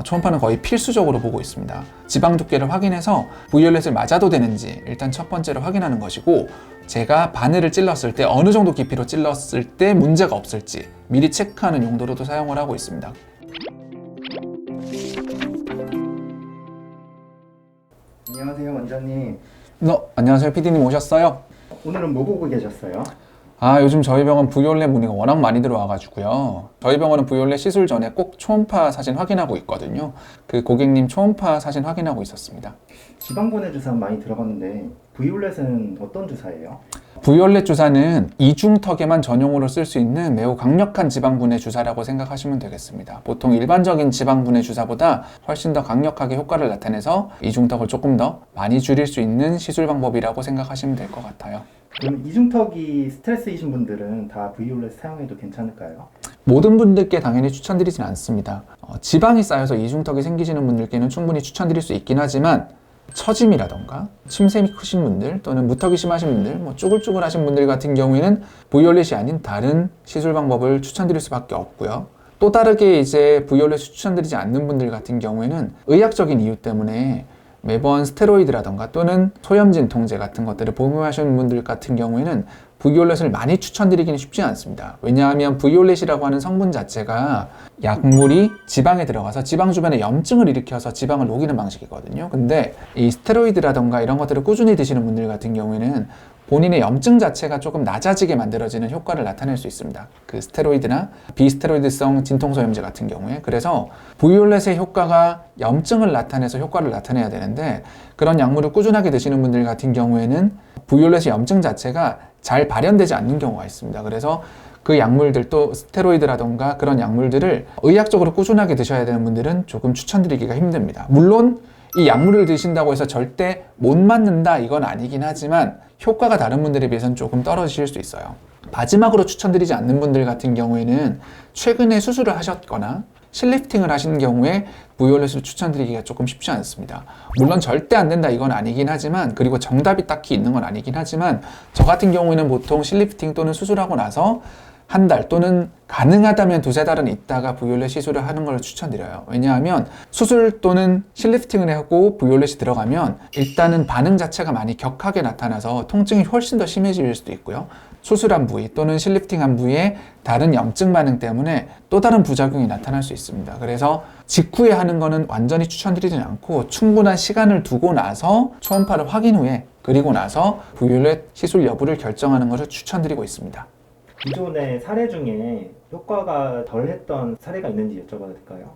초음파는 거의 필수적으로 보고 있습니다. 지방 두께를 확인해서 부위올렛을 맞아도 되는지 일단 첫 번째로 확인하는 것이고, 제가 바늘을 찔렀을 때 어느 정도 깊이로 찔렀을 때 문제가 없을지 미리 체크하는 용도로도 사용을 하고 있습니다. 안녕하세요, 원장님. 안녕하세요, PD님 오셨어요? 오늘은 뭐 보고 계셨어요? 요즘 저희 병원 부위올렛 문의가 워낙 많이 들어와가지고요. 저희 병원은 부위올렛 시술 전에 꼭 초음파 사진 확인하고 있거든요. 그 고객님 초음파 사진 확인하고 있었습니다. 지방분해 주사 많이 들어봤는데 부위올렛은 어떤 주사예요? 부위올렛 주사는 이중턱에만 전용으로 쓸 수 있는 매우 강력한 지방분해 주사라고 생각하시면 되겠습니다. 보통 일반적인 지방분해 주사보다 훨씬 더 강력하게 효과를 나타내서 이중턱을 조금 더 많이 줄일 수 있는 시술 방법이라고 생각하시면 될 것 같아요. 그럼 이중턱이 스트레스이신 분들은 다 부위올렛 사용해도 괜찮을까요? 모든 분들께 당연히 추천드리진 않습니다. 지방이 쌓여서 이중턱이 생기시는 분들께는 충분히 추천드릴 수 있긴 하지만, 처짐이라던가 침샘이 크신 분들 또는 무턱이 심하신 분들, 쭈글쭈글하신 분들 같은 경우에는 부위올렛이 아닌 다른 시술 방법을 추천드릴 수밖에 없고요. 또 다르게 이제 부위올렛을 추천드리지 않는 분들 같은 경우에는 의학적인 이유 때문에 매번 스테로이드라던가 또는 소염진 통제 같은 것들을 복용하시는 분들 같은 경우에는 부위올렛을 많이 추천드리기는 쉽지 않습니다. 왜냐하면 부위올렛이라고 하는 성분 자체가 약물이 지방에 들어가서 지방 주변에 염증을 일으켜서 지방을 녹이는 방식이거든요. 근데 이 스테로이드라던가 이런 것들을 꾸준히 드시는 분들 같은 경우에는 본인의 염증 자체가 조금 낮아지게 만들어지는 효과를 나타낼 수 있습니다. 그 스테로이드나 비스테로이드성 진통소염제 같은 경우에. 그래서 부위올렛의 효과가 염증을 나타내서 효과를 나타내야 되는데, 그런 약물을 꾸준하게 드시는 분들 같은 경우에는 부위올렛의 염증 자체가 잘 발현되지 않는 경우가 있습니다. 그래서 그 약물들, 또 스테로이드라던가 그런 약물들을 의학적으로 꾸준하게 드셔야 되는 분들은 조금 추천드리기가 힘듭니다. 물론 이 약물을 드신다고 해서 절대 못 맞는다 이건 아니긴 하지만 효과가 다른 분들에 비해서는 조금 떨어지실 수 있어요. 마지막으로 추천드리지 않는 분들 같은 경우에는 최근에 수술을 하셨거나 실리프팅을 하신 경우에 부위올렛을 추천드리기가 조금 쉽지 않습니다. 물론 절대 안 된다 이건 아니긴 하지만, 그리고 정답이 딱히 있는 건 아니긴 하지만, 저 같은 경우에는 보통 실리프팅 또는 수술하고 나서 한 달 또는 가능하다면 두세 달은 있다가 부위올렛 시술을 하는 걸 추천드려요. 왜냐하면 수술 또는 실리프팅을 하고 부위올렛이 들어가면 일단은 반응 자체가 많이 격하게 나타나서 통증이 훨씬 더 심해질 수도 있고요. 수술한 부위 또는 실리프팅한 부위에 다른 염증 반응 때문에 또 다른 부작용이 나타날 수 있습니다. 그래서 직후에 하는 거는 완전히 추천드리진 않고, 충분한 시간을 두고 나서 초음파를 확인 후에, 그리고 나서 부위올렛 시술 여부를 결정하는 것을 추천드리고 있습니다. 기존의 사례 중에 효과가 덜했던 사례가 있는지 여쭤봐도 될까요?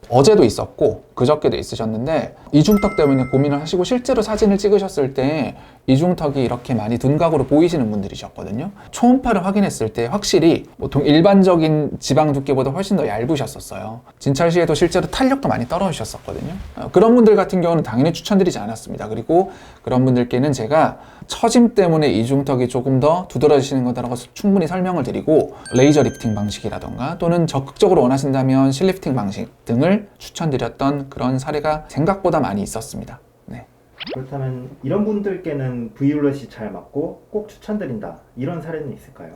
어제도 있었고 그저께도 있으셨는데, 이중턱 때문에 고민을 하시고 실제로 사진을 찍으셨을 때 이중턱이 이렇게 많이 둔각으로 보이시는 분들이셨거든요. 초음파를 확인했을 때 확실히 보통 일반적인 지방 두께보다 훨씬 더 얇으셨었어요. 진찰 시에도 실제로 탄력도 많이 떨어지셨었거든요. 그런 분들 같은 경우는 당연히 추천드리지 않았습니다. 그리고 그런 분들께는 제가 처짐 때문에 이중턱이 조금 더 두드러지시는 거다라고 충분히 설명을 드리고, 레이저 리프팅 방식이라던가 또는 적극적으로 원하신다면 실리프팅 방식 등을 추천드렸던 그런 사례가 생각보다 많이 있었습니다. 네. 그렇다면 이런 분들께는 부위올렛이 잘 맞고 꼭 추천드린다, 이런 사례는 있을까요?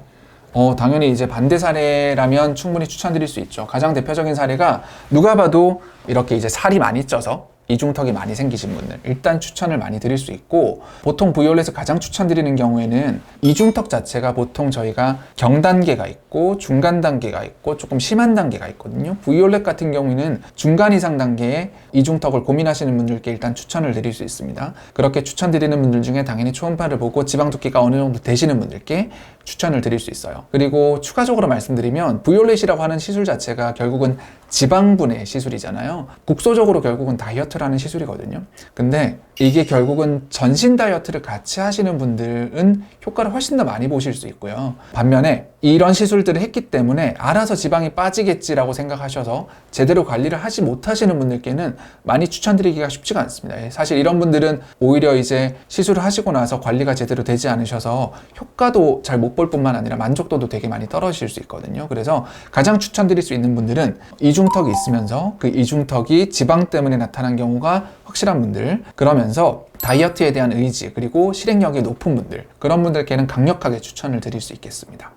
당연히 이제 반대 사례라면 충분히 추천드릴 수 있죠. 가장 대표적인 사례가 누가 봐도 이렇게 이제 살이 많이 쪄서 이중턱이 많이 생기신 분들, 일단 추천을 많이 드릴 수 있고, 보통 부위올렛을 가장 추천드리는 경우에는 이중턱 자체가 보통 저희가 경단계가 있고 중간 단계가 있고 조금 심한 단계가 있거든요. 부위올렛 같은 경우에는 중간 이상 단계의 이중턱을 고민하시는 분들께 일단 추천을 드릴 수 있습니다. 그렇게 추천드리는 분들 중에 당연히 초음파를 보고 지방 두께가 어느 정도 되시는 분들께 추천을 드릴 수 있어요. 그리고 추가적으로 말씀드리면, 부위올렛이라고 하는 시술 자체가 결국은 지방분해 시술이잖아요. 국소적으로 결국은 다이어트라는 시술이거든요. 근데 이게 결국은 전신 다이어트를 같이 하시는 분들은 효과를 훨씬 더 많이 보실 수 있고요. 반면에 이런 시술들을 했기 때문에 알아서 지방이 빠지겠지라고 생각하셔서 제대로 관리를 하지 못하시는 분들께는 많이 추천드리기가 쉽지가 않습니다. 사실 이런 분들은 오히려 이제 시술을 하시고 나서 관리가 제대로 되지 않으셔서 효과도 잘 못 볼 뿐만 아니라 만족도도 되게 많이 떨어질 수 있거든요. 그래서 가장 추천드릴 수 있는 분들은 이중턱이 있으면서 그 이중턱이 지방 때문에 나타난 경우가 확실한 분들, 그러면서 다이어트에 대한 의지 그리고 실행력이 높은 분들, 그런 분들께는 강력하게 추천을 드릴 수 있겠습니다.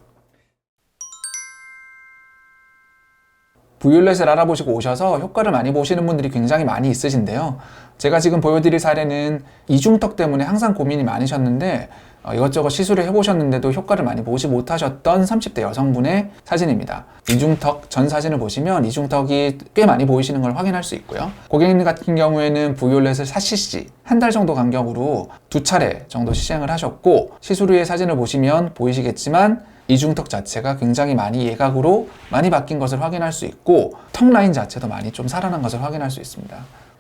부위올렛을 알아보시고 오셔서 효과를 많이 보시는 분들이 굉장히 많이 있으신데요. 제가 지금 보여드릴 사례는 이중턱 때문에 항상 고민이 많으셨는데 이것저것 시술을 해보셨는데도 효과를 많이 보지 못하셨던 30대 여성분의 사진입니다. 이중턱 전 사진을 보시면 이중턱이 꽤 많이 보이시는 걸 확인할 수 있고요. 고객님 같은 경우에는 부위올렛을 4cc 한 달 정도 간격으로 2차례 정도 시행을 하셨고, 시술 후의 사진을 보시면 보이시겠지만 이중턱 자체가 굉장히 많이 예각으로 많이 바뀐 것을 확인할 수 있고, 턱 라인 자체도 많이 좀 살아난 것을 확인할 수 있습니다.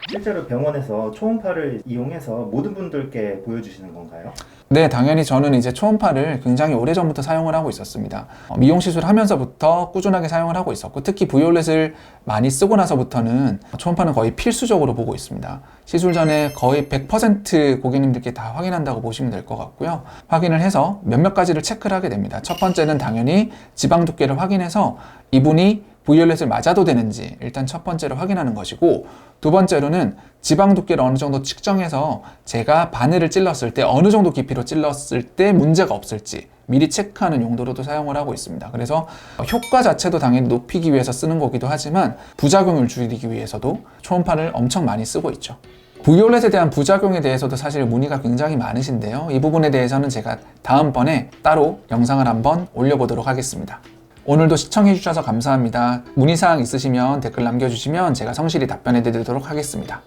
실제로 병원에서 초음파를 이용해서 모든 분들께 보여주시는 건가요? 네, 당연히 저는 이제 초음파를 굉장히 오래전부터 사용을 하고 있었습니다. 미용 시술 하면서부터 꾸준하게 사용을 하고 있었고, 특히 부위올렛을 많이 쓰고 나서부터는 초음파는 거의 필수적으로 보고 있습니다. 시술 전에 거의 100% 고객님들께 다 확인한다고 보시면 될 것 같고요. 확인을 해서 몇몇 가지를 체크를 하게 됩니다. 첫 번째는 당연히 지방 두께를 확인해서 이분이 부위올렛을 맞아도 되는지 일단 첫 번째로 확인하는 것이고, 두 번째로는 지방 두께를 어느 정도 측정해서 제가 바늘을 찔렀을 때 어느 정도 깊이로 찔렀을 때 문제가 없을지 미리 체크하는 용도로도 사용을 하고 있습니다. 그래서 효과 자체도 당연히 높이기 위해서 쓰는 거기도 하지만 부작용을 줄이기 위해서도 초음파를 엄청 많이 쓰고 있죠. 부위올렛에 대한 부작용에 대해서도 사실 문의가 굉장히 많으신데요. 이 부분에 대해서는 제가 다음번에 따로 영상을 한번 올려보도록 하겠습니다. 오늘도 시청해주셔서 감사합니다. 문의사항 있으시면 댓글 남겨주시면 제가 성실히 답변해 드리도록 하겠습니다.